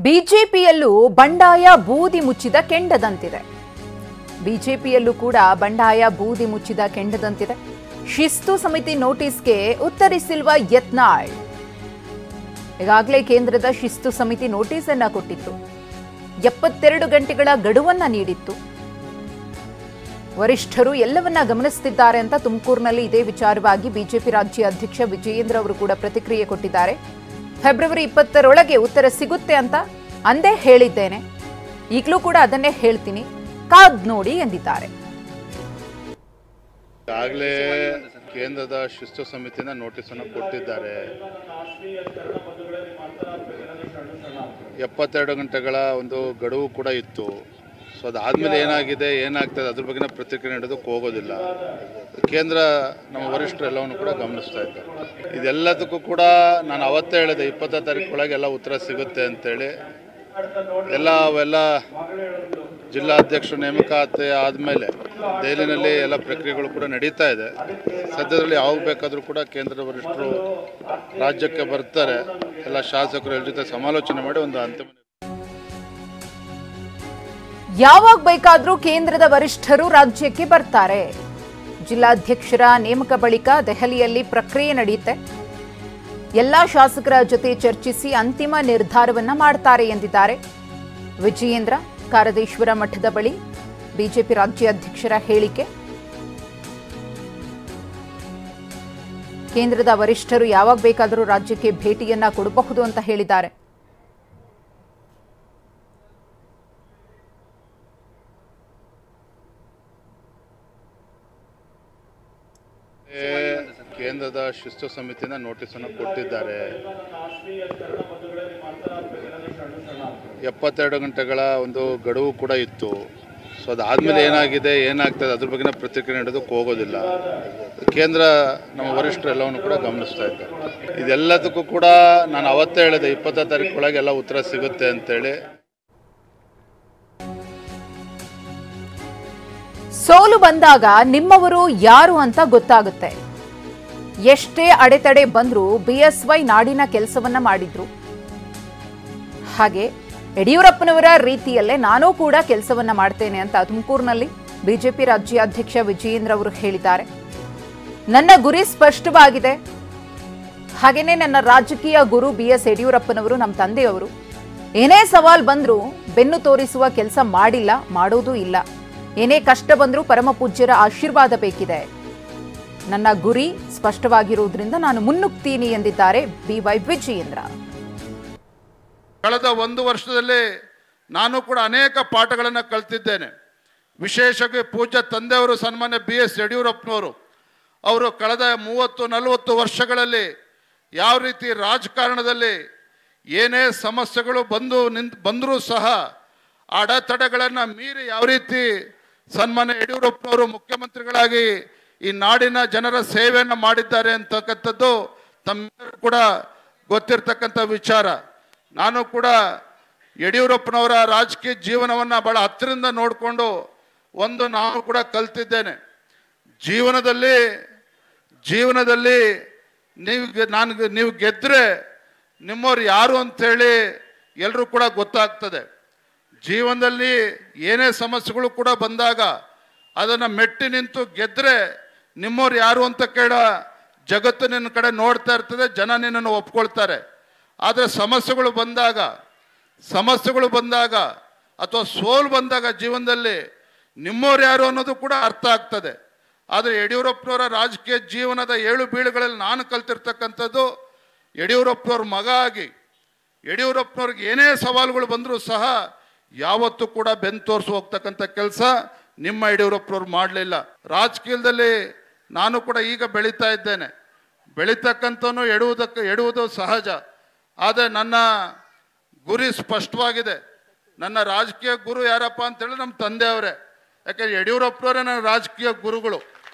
ಬಿಜೆಪಿಯಲ್ಲೂ ಬಂಡಾಯ ಬೂದಿ ಮುಚ್ಚಿದ ಕೆಂಡದಂತಿದೆ. ಬಿಜೆಪಿಯಲ್ಲೂ ಕೂಡ ಬಂಡಾಯ ಬೂದಿ ಮುಚ್ಚಿದ ಕೆಂಡದಂತಿದೆ. ಶಿಸ್ತು ಸಮಿತಿ ನೋಟಿಸ್ಗೆ ಉತ್ತರಿಸಿಲ್ವ ಯತ್ನಾಳ್. ಈಗಾಗಲೇ ಕೇಂದ್ರದ ಶಿಸ್ತು ಸಮಿತಿ ನೋಟಿಸ್ ಅನ್ನ ಕೊಟ್ಟಿತ್ತು. 72 ಗಂಟೆಗಳ ಗಡುವನ್ನ ನೀಡಿತ್ತು. ವರಿಷ್ಠರು ಎಲ್ಲವನ್ನ ಗಮನಿಸುತ್ತಿದ್ದಾರೆ ಅಂತ ತುಮಕೂರಿನಲ್ಲಿ ಇದೇ ವಿಚಾರವಾಗಿ ಬಿಜೆಪಿ ರಾಜ್ಯ ಅಧ್ಯಕ್ಷ ವಿಜಯೇಂದ್ರ ಅವರು ಕೂಡ ಪ್ರತಿಕ್ರಿಯೆ ಕೊಟ್ಟಿದ್ದಾರೆ. ಫೆಬ್ರವರಿ 20ರೊಳಗೆ ಉತ್ತರ ಸಿಗುತ್ತೆ ಅಂತ ಅಂದೇ ಹೇಳಿದ್ದೇನೆ, ಈಗಲೂ ಕೂಡ ಅದನ್ನೇ ಹೇಳ್ತೀನಿ, ಕಾದ್ ನೋಡಿ ಎಂದಿದ್ದಾರೆ. ಈಗಾಗಲೇ ಕೇಂದ್ರದ ಶಿಸ್ತು ಸಮಿತಿನ ನೋಟಿಸ್ ಅನ್ನು ಕೊಟ್ಟಿದ್ದಾರೆ. 72 ಗಂಟೆಗಳ ಒಂದು ಗಡುವು ಕೂಡ ಇತ್ತು. ಸೊ ಅದಾದ್ಮೇಲೆ ಏನಾಗ್ತದೆ ಅದ್ರ ಬಗ್ಗೆ ಪ್ರತಿಕ್ರಿಯೆ ನೀಡೋದಕ್ಕೆ ಹೋಗೋದಿಲ್ಲ. ಕೇಂದ್ರ ನಮ್ಮ ವರಿಷ್ಠರು ಎಲ್ಲವನ್ನು ಕೂಡ ಗಮನಿಸ್ತಾ ಇದ್ದಾರೆ. ಇದೆಲ್ಲದಕ್ಕೂ ಕೂಡ ನಾನು ಅವತ್ತೇ ಹೇಳಿದೆ 20 ತಾರೀಕು ಎಲ್ಲ ಉತ್ತರ ಸಿಗುತ್ತೆ ಅಂತೇಳಿ. ಅವೆಲ್ಲ ಜಿಲ್ಲಾಧ್ಯಕ್ಷರು ನೇಮಕಾತಿ ಆದಮೇಲೆ ದೆಹಲಿನಲ್ಲಿ ಎಲ್ಲ ಪ್ರಕ್ರಿಯೆಗಳು ಕೂಡ ನಡೀತಾ ಇದೆ. ಸದ್ಯದಲ್ಲಿ ಯಾವಾಗ ಬೇಕಾದರೂ ಕೂಡ ಕೇಂದ್ರದ ವರಿಷ್ಠರು ರಾಜ್ಯಕ್ಕೆ ಬರ್ತಾರೆ. ಎಲ್ಲ ಶಾಸಕರು ಎಲ್ಲ ಜೊತೆ ಸಮಾಲೋಚನೆ ಮಾಡಿ ಒಂದು ಅಂತಿಮ ಯಾವಾಗ ಬೇಕಾದರೂ ಕೇಂದ್ರದ ವರಿಷ್ಠರು ರಾಜ್ಯಕ್ಕೆ ಬರ್ತಾರೆ. ಜಿಲ್ಲಾಧ್ಯಕ್ಷರ ನೇಮಕ ಬಳಿಕ ದೆಹಲಿಯಲ್ಲಿ ಪ್ರಕ್ರಿಯೆ ನಡೆಯುತ್ತೆ. ಎಲ್ಲಾ ಶಾಸಕರ ಜೊತೆ ಚರ್ಚಿಸಿ ಅಂತಿಮ ನಿರ್ಧಾರವನ್ನ ಮಾಡ್ತಾರೆ ಎಂದಿದ್ದಾರೆ ವಿಜಯೇಂದ್ರ. ಕಾರದೇಶ್ವರ ಮಠದ ಬಳಿ ಬಿಜೆಪಿ ರಾಜ್ಯಾಧ್ಯಕ್ಷರ ಹೇಳಿಕೆ. ಕೇಂದ್ರದ ವರಿಷ್ಠರು ಯಾವಾಗ ಬೇಕಾದರೂ ರಾಜ್ಯಕ್ಕೆ ಭೇಟಿಯನ್ನ ಕೊಡಬಹುದು ಅಂತ ಹೇಳಿದ್ದಾರೆ. ಕೇಂದ್ರದ ಶಿಸ್ತು ಸಮಿತಿನ ನೋಟಿಸ್ ಅನ್ನು ಕೊಟ್ಟಿದ್ದಾರೆ. 72 ಗಂಟೆಗಳ ಒಂದು ಗಡುವು ಕೂಡ ಇತ್ತು. ಸೊ ಅದಾದ್ಮೇಲೆ ಏನಾಗ್ತದೆ ಅದ್ರ ಬಗ್ಗೆ ಪ್ರತಿಕ್ರಿಯೆ ನೀಡೋದಕ್ಕೆ ಹೋಗೋದಿಲ್ಲ. ಕೇಂದ್ರ ನಮ್ಮ ವರಿಷ್ಠರು ಎಲ್ಲವನ್ನು ಕೂಡ ಗಮನಿಸ್ತಾ ಇದ್ದಾರೆ. ಇದೆಲ್ಲದಕ್ಕೂ ಕೂಡ ನಾನು ಅವತ್ತೇ ಹೇಳಿದೆ 20 ತಾರೀಕು ಎಲ್ಲ ಉತ್ತರ ಸಿಗುತ್ತೆ ಅಂತೇಳಿ. ಸೋಲು ಬಂದಾಗ ನಿಮ್ಮವರು ಯಾರು ಅಂತ ಗೊತ್ತಾಗುತ್ತೆ. ಎಷ್ಟೇ ಅಡೆತಡೆ ಬಂದರೂ ಬಿಎಸ್ವೈ ನಾಡಿನ ಕೆಲಸವನ್ನ ಮಾಡಿದ್ರು. ಹಾಗೆ ಯಡಿಯೂರಪ್ಪನವರ ರೀತಿಯಲ್ಲೇ ನಾನೂ ಕೂಡ ಕೆಲಸವನ್ನ ಮಾಡ್ತೇನೆ ಅಂತ ತುಮಕೂರಿನಲ್ಲಿ ಬಿಜೆಪಿ ರಾಜ್ಯಾಧ್ಯಕ್ಷ ವಿಜಯೇಂದ್ರ ಅವರು ಹೇಳಿದ್ದಾರೆ. ನನ್ನ ಗುರಿ ಸ್ಪಷ್ಟವಾಗಿದೆ. ಹಾಗೇನೆ ನನ್ನ ರಾಜಕೀಯ ಗುರು BS ಯಡಿಯೂರಪ್ಪನವರು, ನಮ್ಮ ತಂದೆಯವರು, ಏನೇ ಸವಾಲ್ ಬಂದರೂ ಬೆನ್ನು ತೋರಿಸುವ ಕೆಲಸ ಮಾಡಿಲ್ಲ, ಮಾಡೋದೂ ಇಲ್ಲ. ಏನೇ ಕಷ್ಟ ಬಂದರೂ ಪರಮ ಪೂಜ್ಯರ ಆಶೀರ್ವಾದ ಬೇಕಿದೆ. ನನ್ನ ಗುರಿ ಸ್ಪಷ್ಟವಾಗಿರುವುದರಿಂದ ನಾನು ಮುನ್ನುಗ್ತೀನಿ ಎಂದಿದ್ದಾರೆ BY ವಿಜಯೇಂದ್ರ. ಕಳೆದ 1 ವರ್ಷದಲ್ಲಿ ನಾನು ಕೂಡ ಅನೇಕ ಪಾಠಗಳನ್ನು ಕಲಿತಿದ್ದೇನೆ. ವಿಶೇಷವಾಗಿ ಪೂಜ್ಯ ತಂದೆಯವರು ಸನ್ಮಾನ್ಯ BS ಯಡಿಯೂರಪ್ಪನವರು ಅವರು ಕಳೆದ 30-40 ವರ್ಷಗಳಲ್ಲಿ ಯಾವ ರೀತಿ ರಾಜಕಾರಣದಲ್ಲಿ ಏನೇ ಸಮಸ್ಯೆಗಳು ಬಂದರೂ ಸಹ ಅಡೆತಡೆಗಳನ್ನು ಮೀರಿ ಯಾವ ರೀತಿ ಸನ್ಮಾನ್ಯ ಯಡಿಯೂರಪ್ಪನವರು ಮುಖ್ಯಮಂತ್ರಿಗಳಾಗಿ ಈ ನಾಡಿನ ಜನರ ಸೇವೆಯನ್ನು ಮಾಡಿದ್ದಾರೆ ಅಂತಕ್ಕಂಥದ್ದು ತಮ್ಮೆಲ್ಲರೂ ಕೂಡ ಗೊತ್ತಿರ್ತಕ್ಕಂಥ ವಿಚಾರ. ನಾನು ಕೂಡ ಯಡಿಯೂರಪ್ಪನವರ ರಾಜಕೀಯ ಜೀವನವನ್ನು ಬಹಳ ಹತ್ತಿರದಿಂದ ನೋಡಿಕೊಂಡು ನಾನು ಕೂಡ ಕಲ್ತಿದ್ದೇನೆ. ಜೀವನದಲ್ಲಿ ನೀವು ಗೆದ್ದರೆ ನಿಮ್ಮವ್ರು ಯಾರು ಅಂಥೇಳಿ ಎಲ್ಲರೂ ಕೂಡ ಗೊತ್ತಾಗ್ತದೆ. ಜೀವನದಲ್ಲಿ ಏನೇ ಸಮಸ್ಯೆಗಳು ಕೂಡ ಬಂದಾಗ ಅದನ್ನು ಮೆಟ್ಟಿ ನಿಂತು ಗೆದ್ದರೆ ನಿಮ್ಮವ್ರು ಯಾರು ಅಂತ ಜಗತ್ತು ನಿನ್ನ ಕಡೆ ನೋಡ್ತಾ ಇರ್ತದೆ, ಜನ ನಿನ್ನನ್ನು ಒಪ್ಕೊಳ್ತಾರೆ. ಆದರೆ ಸಮಸ್ಯೆಗಳು ಬಂದಾಗ ಅಥವಾ ಸೋಲು ಬಂದಾಗ ಜೀವನದಲ್ಲಿ ನಿಮ್ಮವ್ರು ಯಾರು ಅನ್ನೋದು ಕೂಡ ಅರ್ಥ ಆಗ್ತದೆ. ಆದರೆ ಯಡಿಯೂರಪ್ಪನವರ ರಾಜಕೀಯ ಜೀವನದ 7 ಬೀಳುಗಳಲ್ಲಿ ನಾನು ಕಲ್ತಿರ್ತಕ್ಕಂಥದ್ದು, ಯಡಿಯೂರಪ್ಪನವ್ರ ಮಗ ಆಗಿ ಯಡಿಯೂರಪ್ಪನವ್ರಿಗೆ ಏನೇ ಸವಾಲುಗಳು ಬಂದರೂ ಸಹ ಯಾವತ್ತೂ ಕೂಡ ಬೆನ್ನು ತೋರಿಸಿ ಹೋಗ್ತಕ್ಕಂಥ ಕೆಲಸ ನಿಮ್ಮ ಯಡಿಯೂರಪ್ಪನವ್ರು ಮಾಡಲಿಲ್ಲ. ರಾಜಕೀಯದಲ್ಲಿ ನಾನು ಕೂಡ ಈಗ ಬೆಳೀತಾ ಇದ್ದೇನೆ. ಬೆಳೀತಕ್ಕಂಥವನು ಎಡುವುದು ಸಹಜ. ಆದರೆ ನನ್ನ ಗುರಿ ಸ್ಪಷ್ಟವಾಗಿದೆ. ನನ್ನ ರಾಜಕೀಯ ಗುರು ಯಾರಪ್ಪ ಅಂತೇಳಿ ನಮ್ಮ ತಂದೆಯವರೇ. ಯಾಕೆಂದರೆ ಯಡಿಯೂರಪ್ಪನವರೇ ನನ್ನ ರಾಜಕೀಯ ಗುರುಗಳು.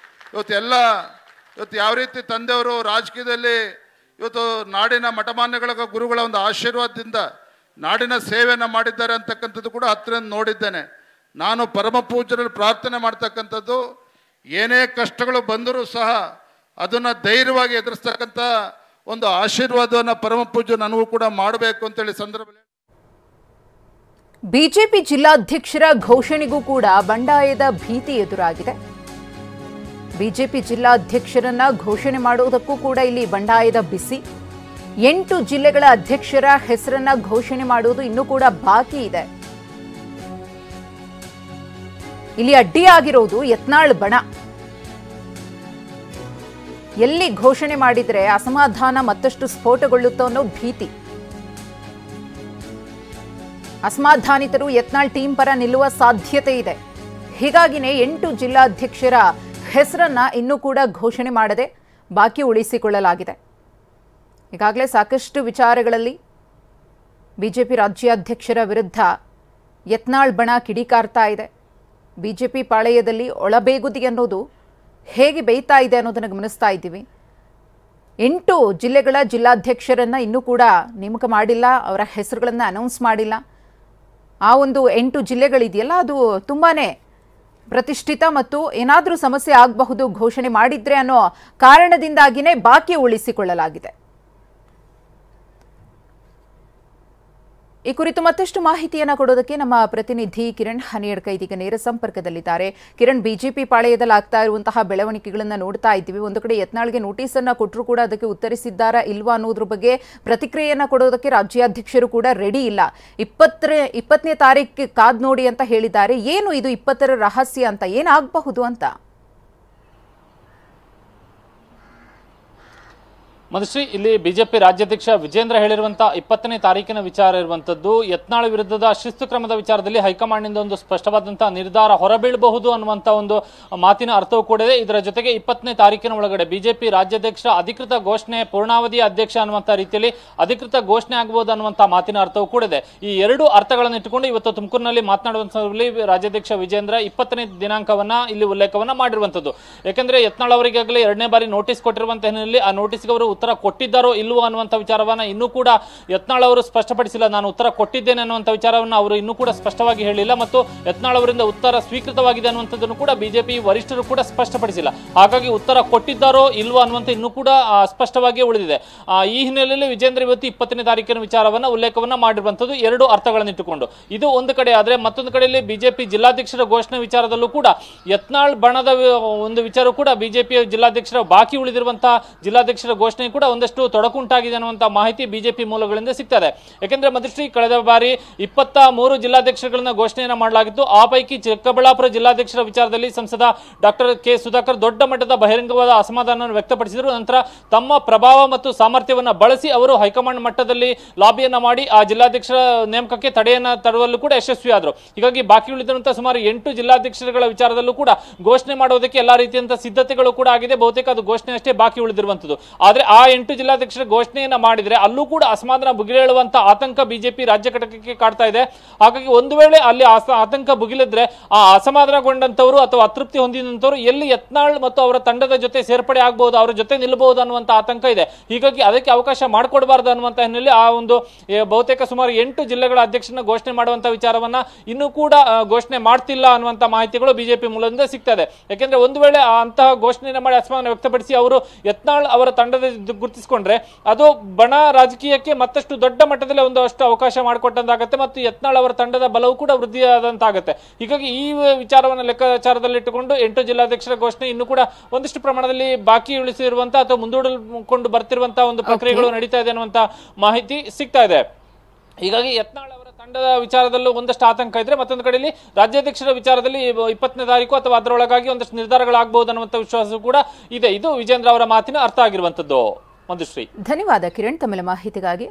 ಇವತ್ತು ಯಾವ ರೀತಿ ತಂದೆಯವರು ರಾಜಕೀಯದಲ್ಲಿ ನಾಡಿನ ಮಠಮಾನ್ಯಗಳ ಗುರುಗಳ ಒಂದು ಆಶೀರ್ವಾದದಿಂದ ನಾಡಿನ ಸೇವೆಯನ್ನು ಮಾಡಿದ್ದಾರೆ ಅಂತಕ್ಕಂಥದ್ದು ಕೂಡ ಹತ್ತಿರ ನೋಡಿದ್ದೇನೆ. ನಾನು ಪರಮ ಪೂಜ್ಯರಲ್ಲಿ ಪ್ರಾರ್ಥನೆ ಮಾಡ್ತಕ್ಕಂಥದ್ದು, ಏನೇ ಕಷ್ಟಗಳು ಬಂದರೂ ಸಹ ಅದನ್ನು ಧೈರ್ಯವಾಗಿ ಎದುರಿಸ್ತಕ್ಕಂಥ ಒಂದು ಆಶೀರ್ವಾದವನ್ನು ಪರಮ ಪೂಜ್ಯ ನನಗೂ ಕೂಡ ಮಾಡಬೇಕು ಅಂತೇಳಿ ಸಂದರ್ಭದಲ್ಲಿ ಬಿಜೆಪಿ ಜಿಲ್ಲಾಧ್ಯಕ್ಷರ ಘೋಷಣೆಗೂ ಕೂಡ ಬಂಡಾಯದ ಭೀತಿ ಎದುರಾಗಿದೆ. ಬಿಜೆಪಿ ಜಿಲ್ಲಾಧ್ಯಕ್ಷರನ್ನ ಘೋಷಣೆ ಮಾಡುವುದಕ್ಕೂ ಕೂಡ ಇಲ್ಲಿ ಬಂಡಾಯದ ಬಿಸಿ. 8 ಜಿಲ್ಲೆಗಳ ಅಧ್ಯಕ್ಷರ ಹೆಸರನ್ನ ಘೋಷಣೆ ಮಾಡುವುದು ಇನ್ನೂ ಕೂಡ ಬಾಕಿ ಇದೆ. ಇಲ್ಲಿ ಅಡ್ಡಿಯಾಗಿರೋದು ಯತ್ನಾಳ್ ಬಣ. ಎಲ್ಲಿ ಘೋಷಣೆ ಮಾಡಿದ್ರೆ ಅಸಮಾಧಾನ ಮತ್ತಷ್ಟು ಸ್ಫೋಟಗೊಳ್ಳುತ್ತೋ ಅನ್ನೋ ಭೀತಿ. ಅಸಮಾಧಾನಿತರು ಯತ್ನಾಳ್ ಟೀಮ್ ಪರ ನಿಲ್ಲುವ ಸಾಧ್ಯತೆ ಇದೆ. ಹೀಗಾಗಿನೇ 8 ಜಿಲ್ಲಾಧ್ಯಕ್ಷರ ಹೆಸರನ್ನ ಇನ್ನೂ ಕೂಡ ಘೋಷಣೆ ಮಾಡದೆ ಬಾಕಿ ಉಳಿಸಿಕೊಳ್ಳಲಾಗಿದೆ. ಈಗಾಗಲೇ ಸಾಕಷ್ಟು ವಿಚಾರಗಳಲ್ಲಿ ಬಿಜೆಪಿ ರಾಜ್ಯಾಧ್ಯಕ್ಷರ ವಿರುದ್ಧ ಯತ್ನಾಳ್ ಬಣ ಕಿಡಿಕಾರ್ತಾ ಇದೆ. ಬಿಜೆಪಿ ಪಾಳೆಯದಲ್ಲಿ ಒಳಬೇಗುದಿ ಅನ್ನೋದು ಹೇಗೆ ಬೇಯ್ತಾ ಇದೆ ಅನ್ನೋದನ್ನು ಗಮನಿಸ್ತಾ ಇದ್ದೀವಿ. 8 ಜಿಲ್ಲೆಗಳ ಜಿಲ್ಲಾಧ್ಯಕ್ಷರನ್ನ ಇನ್ನೂ ಕೂಡ ನೇಮಕ ಮಾಡಿಲ್ಲ, ಅವರ ಹೆಸರುಗಳನ್ನು ಅನೌನ್ಸ್ ಮಾಡಿಲ್ಲ. ಆ ಒಂದು 8 ಜಿಲ್ಲೆಗಳಿದೆಯಲ್ಲ, ಅದು ತುಂಬಾನೇ ಪ್ರತಿಷ್ಠಿತ ಮತ್ತು ಏನಾದರೂ ಸಮಸ್ಯೆ ಆಗಬಹುದು ಘೋಷಣೆ ಮಾಡಿದ್ರೆ ಅನ್ನೋ ಕಾರಣದಿಂದಾಗಿನೇ ಬಾಕಿ ಉಳಿಸಿಕೊಳ್ಳಲಾಗಿದೆ. ಈ ಕುರಿತು ಮತ್ತಷ್ಟು ಮಾಹಿತಿಯನ್ನು ಕೊಡೋದಕ್ಕೆ ನಮ್ಮ ಪ್ರತಿನಿಧಿ ಕಿರಣ್ ಹನಿಯಡ್ಕ ಇದೀಗ ನೇರ ಸಂಪರ್ಕದಲ್ಲಿದ್ದಾರೆ. ಕಿರಣ್, ಬಿಜೆಪಿ ಪಾಳೆಯದಲ್ಲಿ ಆಗ್ತಾ ಇರುವಂತಹ ಬೆಳವಣಿಗೆಗಳನ್ನು ನೋಡ್ತಾ ಇದ್ದೀವಿ. ಒಂದು ಕಡೆ ಯತ್ನಾಳ್ಗೆ ನೋಟಿಸ್ ಅನ್ನ ಕೊಟ್ಟರು ಕೂಡ ಅದಕ್ಕೆ ಉತ್ತರಿಸಿದ್ದಾರಾ ಇಲ್ವಾ ಅನ್ನೋದ್ರ ಬಗ್ಗೆ ಪ್ರತಿಕ್ರಿಯೆಯನ್ನ ಕೊಡೋದಕ್ಕೆ ರಾಜ್ಯಾಧ್ಯಕ್ಷರು ಕೂಡ ರೆಡಿ ಇಲ್ಲ. 20ನೇ ತಾರೀಕಿಗೆ ಕಾದ್ ನೋಡಿ ಅಂತ ಹೇಳಿದ್ದಾರೆ. ಏನು ಇದು 20ರ ರಹಸ್ಯ ಅಂತ, ಏನಾಗಬಹುದು ಅಂತ? ಮಧುಶ್ರೀ, ಇಲ್ಲಿ ಬಿಜೆಪಿ ರಾಜ್ಯಾಧ್ಯಕ್ಷ ವಿಜೇಂದ್ರ ಹೇಳಿರುವಂತಹ 20ನೇ ತಾರೀಕಿನ ವಿಚಾರ ಇರುವಂತದ್ದು. ಯತ್ನಾಳ್ ವಿರುದ್ಧದ ಶಿಸ್ತು ಕ್ರಮದ ವಿಚಾರದಲ್ಲಿ ಹೈಕಮಾಂಡ್ನಿಂದ ಒಂದು ಸ್ಪಷ್ಟವಾದಂತಹ ನಿರ್ಧಾರ ಹೊರಬೀಳಬಹುದು ಅನ್ನುವಂತ ಒಂದು ಮಾತಿನ ಅರ್ಥವೂ ಕೂಡ ಇದೆ. ಇದರ ಜೊತೆಗೆ 20ನೇ ತಾರೀಕಿನ ಒಳಗಡೆ ಬಿಜೆಪಿ ರಾಜ್ಯಾಧ್ಯಕ್ಷ ಅಧಿಕೃತ ಘೋಷಣೆ, ಪೂರ್ಣಾವಧಿಯ ಅಧ್ಯಕ್ಷ ಅನ್ನುವಂತ ರೀತಿಯಲ್ಲಿ ಅಧಿಕೃತ ಘೋಷಣೆ ಆಗಬಹುದು ಅನ್ನುವಂತ ಮಾತಿನ ಅರ್ಥವೂ ಕೂಡ ಇದೆ. ಈ ಎರಡು ಅರ್ಥಗಳನ್ನು ಇಟ್ಟುಕೊಂಡು ಇವತ್ತು ತುಮಕೂರಿನಲ್ಲಿ ಮಾತನಾಡುವಂತಲ್ಲಿ ರಾಜ್ಯಾಧ್ಯಕ್ಷ ವಿಜೇಂದ್ರ 20ನೇ ದಿನಾಂಕವನ್ನ ಇಲ್ಲಿ ಉಲ್ಲೇಖವನ್ನ ಮಾಡಿರುವಂತದ್ದು. ಯಾಕಂದ್ರೆ ಯತ್ನಾಳ್ ಅವರಿಗಾಗಲೇ 2ನೇ ಬಾರಿ ನೋಟಿಸ್ ಕೊಟ್ಟಿರುವಂತ ಹಿನ್ನೆಲೆಯಲ್ಲಿ ಆ ನೋಟಿಸ್ಗೆ ಅವರು ಉತ್ತರ ಕೊಟ್ಟಿದ್ದಾರೋ ಇಲ್ವೋ ಅನ್ನುವಂಥ ವಿಚಾರವನ್ನ ಇನ್ನೂ ಕೂಡ ಯತ್ನಾಳ್ ಅವರು ಸ್ಪಷ್ಟಪಡಿಸಿಲ್ಲ. ನಾನು ಉತ್ತರ ಕೊಟ್ಟಿದ್ದೇನೆ ಅನ್ನುವಂಥ ವಿಚಾರವನ್ನು ಅವರು ಇನ್ನೂ ಕೂಡ ಸ್ಪಷ್ಟವಾಗಿ ಹೇಳಿಲ್ಲ ಮತ್ತು ಯತ್ನಾಳ್ ಅವರಿಂದ ಉತ್ತರ ಸ್ವೀಕೃತವಾಗಿದೆ ಅನ್ನುವಂಥದ್ದನ್ನು ಕೂಡ ಬಿಜೆಪಿ ವರಿಷ್ಠರು ಕೂಡ ಸ್ಪಷ್ಟಪಡಿಸಿಲ್ಲ. ಹಾಗಾಗಿ ಉತ್ತರ ಕೊಟ್ಟಿದ್ದಾರೋ ಇಲ್ವೋ ಅನ್ನುವಂಥ ಇನ್ನೂ ಕೂಡ ಸ್ಪಷ್ಟವಾಗಿ ಉಳಿದಿದೆ. ಈ ಹಿನ್ನೆಲೆಯಲ್ಲಿ ವಿಜೇಂದ್ರ ಇವತ್ತು 20ನೇ ತಾರೀಕಿನ ವಿಚಾರವನ್ನ ಉಲ್ಲೇಖವನ್ನ ಮಾಡಿರುವಂತದ್ದು ಎರಡು ಅರ್ಥಗಳನ್ನು ಇಟ್ಟುಕೊಂಡು. ಇದು ಒಂದು ಕಡೆ ಆದ್ರೆ, ಮತ್ತೊಂದು ಕಡೆಯಲ್ಲಿ ಬಿಜೆಪಿ ಜಿಲ್ಲಾಧ್ಯಕ್ಷರ ಘೋಷಣೆ ವಿಚಾರದಲ್ಲೂ ಕೂಡ ಯತ್ನಾಳ್ ಬಣದ ಒಂದು ವಿಚಾರ ಕೂಡ ಬಿಜೆಪಿಯ ಜಿಲ್ಲಾಧ್ಯಕ್ಷರ ಬಾಕಿ ಉಳಿದಿರುವಂತಹ ಜಿಲ್ಲಾಧ್ಯಕ್ಷರ ಘೋಷಣೆ ಕೂಡ ಒಂದಷ್ಟು ತೊಡಕುಂಟಾಗಿದೆ ಅನ್ನುವಂತ ಮಾಹಿತಿ ಬಿಜೆಪಿ ಮೂಲಗಳಿಂದ ಸಿಗ್ತದೆ. ಯಾಕೆಂದ್ರೆ ಮಧುಶ್ರೀ, ಕಳೆದ ಬಾರಿ 23 ಜಿಲ್ಲಾಧ್ಯಕ್ಷರುಗಳನ್ನ ಘೋಷಣೆಯನ್ನ ಮಾಡಲಾಗಿತ್ತು. ಆ ಪೈಕಿ ಚಿಕ್ಕಬಳ್ಳಾಪುರ ಜಿಲ್ಲಾಧ್ಯಕ್ಷರ ವಿಚಾರದಲ್ಲಿ ಸಂಸದ ಡಾಕ್ಟರ್ ಕೆ ಸುಧಾಕರ್ ದೊಡ್ಡ ಮಟ್ಟದ ಬಹಿರಂಗವಾದ ಅಸಮಾಧಾನವನ್ನು ವ್ಯಕ್ತಪಡಿಸಿದರು. ನಂತರ ತಮ್ಮ ಪ್ರಭಾವ ಮತ್ತು ಸಾಮರ್ಥ್ಯವನ್ನ ಬಳಸಿ ಅವರು ಹೈಕಮಾಂಡ್ ಮಟ್ಟದಲ್ಲಿ ಲಾಬಿಯನ್ನ ಮಾಡಿ ಆ ಜಿಲ್ಲಾಧ್ಯಕ್ಷರ ನೇಮಕಕ್ಕೆ ತಡೆಯನ್ನ ತರುವಲ್ಲೂ ಕೂಡ ಯಶಸ್ವಿಯಾದರು. ಹೀಗಾಗಿ ಬಾಕಿ ಉಳಿದಿರುವಂತಹ ಸುಮಾರು 8 ಜಿಲ್ಲಾಧ್ಯಕ್ಷರುಗಳ ವಿಚಾರದಲ್ಲೂ ಕೂಡ ಘೋಷಣೆ ಮಾಡುವುದಕ್ಕೆ ಎಲ್ಲಾ ರೀತಿಯಂತಹ ಸಿದ್ಧತೆಗಳು ಕೂಡ ಆಗಿದೆ. ಬಹುತೇಕ ಅದು ಘೋಷಣೆ ಅಷ್ಟೇ ಬಾಕಿ ಉಳಿದಿರುವಂತದ್ದು. ಆದ್ರೆ ಆ 8 ಜಿಲ್ಲಾಧ್ಯಕ್ಷರ ಘೋಷಣೆಯನ್ನ ಮಾಡಿದ್ರೆ ಅಲ್ಲೂ ಕೂಡ ಅಸಮಾಧಾನ ಭುಗಿಲೇಳುವಂತ ಆತಂಕ ಬಿಜೆಪಿ ರಾಜ್ಯ ಘಟಕಕ್ಕೆ ಕಾಡ್ತಾ ಇದೆ. ಹಾಗಾಗಿ ಒಂದು ವೇಳೆ ಅಲ್ಲಿ ಆತಂಕ ಭುಗಿಲಿದ್ರೆ ಆ ಅಸಮಾಧಾನಗೊಂಡಂತವರು ಅಥವಾ ಅತೃಪ್ತಿ ಹೊಂದಿದಂತವರು ಎಲ್ಲಿ ಯತ್ನಾಳ್ ಮತ್ತು ಅವರ ತಂಡದ ಜೊತೆ ಸೇರ್ಪಡೆ ಆಗಬಹುದು, ಅವರ ಜೊತೆ ನಿಲ್ಲಬಹುದು ಅನ್ನುವಂತ ಆತಂಕ ಇದೆ. ಹೀಗಾಗಿ ಅದಕ್ಕೆ ಅವಕಾಶ ಮಾಡಿಕೊಡಬಾರದು ಅನ್ನುವಂತ ಹಿನ್ನೆಲೆ ಆ ಒಂದು ಬಹುತೇಕ ಸುಮಾರು 8 ಜಿಲ್ಲೆಗಳ ಅಧ್ಯಕ್ಷರನ್ನ ಘೋಷಣೆ ಮಾಡುವಂತ ವಿಚಾರವನ್ನ ಇನ್ನೂ ಕೂಡ ಘೋಷಣೆ ಮಾಡ್ತಿಲ್ಲ ಅನ್ನುವಂತ ಮಾಹಿತಿಗಳು ಬಿಜೆಪಿ ಮೂಲದಿಂದ ಸಿಗ್ತಾ ಇದೆ. ಯಾಕೆಂದ್ರೆ ಒಂದು ವೇಳೆ ಅಂತಹ ಘೋಷಣೆಯನ್ನು ಮಾಡಿ ಅಸಮಾಧಾನ ವ್ಯಕ್ತಪಡಿಸಿ ಅವರು ಯತ್ನಾಳ್ ಅವರ ತಂಡದ ಗುರುತಿಸಿಕೊಂಡ್ರೆ ಅದು ಬಣ ರಾಜಕೀಯಕ್ಕೆ ಮತ್ತಷ್ಟು ದೊಡ್ಡ ಮಟ್ಟದಲ್ಲಿ ಒಂದಷ್ಟು ಅವಕಾಶ ಮಾಡಿಕೊಟ್ಟಂತಾಗುತ್ತೆ ಮತ್ತು ಯತ್ನಾಳ್ ಅವರ ತಂಡದ ಬಲವು ಕೂಡ ವೃದ್ಧಿಯಾದಂತಾಗುತ್ತೆ. ಹೀಗಾಗಿ ಈ ವಿಚಾರವನ್ನು ಲೆಕ್ಕಾಚಾರದಲ್ಲಿಟ್ಟುಕೊಂಡು 8 ಜಿಲ್ಲಾಧ್ಯಕ್ಷರ ಘೋಷಣೆ ಇನ್ನೂ ಕೂಡ ಒಂದಿಷ್ಟು ಪ್ರಮಾಣದಲ್ಲಿ ಬಾಕಿ ಉಳಿಸಿರುವಂತಹ ಅಥವಾ ಮುಂದೂಡಿಕೊಂಡು ಬರ್ತಿರುವಂತಹ ಒಂದು ಪ್ರಕ್ರಿಯೆಗಳು ನಡೀತಾ ಇದೆ ಅನ್ನುವಂತ ಮಾಹಿತಿ ಸಿಗ್ತಾ ಇದೆ. ಹೀಗಾಗಿ ಯತ್ನಾಳ್ ಅವರ ತಂಡದ ವಿಚಾರದಲ್ಲೂ ಒಂದಷ್ಟು ಆತಂಕ ಇದ್ರೆ, ಮತ್ತೊಂದು ಕಡೆಯಲ್ಲಿ ರಾಜ್ಯಾಧ್ಯಕ್ಷರ ವಿಚಾರದಲ್ಲಿ 20ನೇ ತಾರೀಕು ಅಥವಾ ಅದರೊಳಗಾಗಿ ಒಂದಷ್ಟು ನಿರ್ಧಾರಗಳಾಗಬಹುದು ಅನ್ನುವಂಥ ವಿಶ್ವಾಸ ಕೂಡ ಇದೆ. ಇದು ವಿಜೇಂದ್ರ ಅವರ ಮಾತಿನ ಅರ್ಥ ಆಗಿರುವಂತದ್ದು. ಮಂಜುಶ್ರೀ, ಧನ್ಯವಾದ ಕಿರಣ್ ತಮ್ಮ ಮಾಹಿತಿಗಾಗಿ.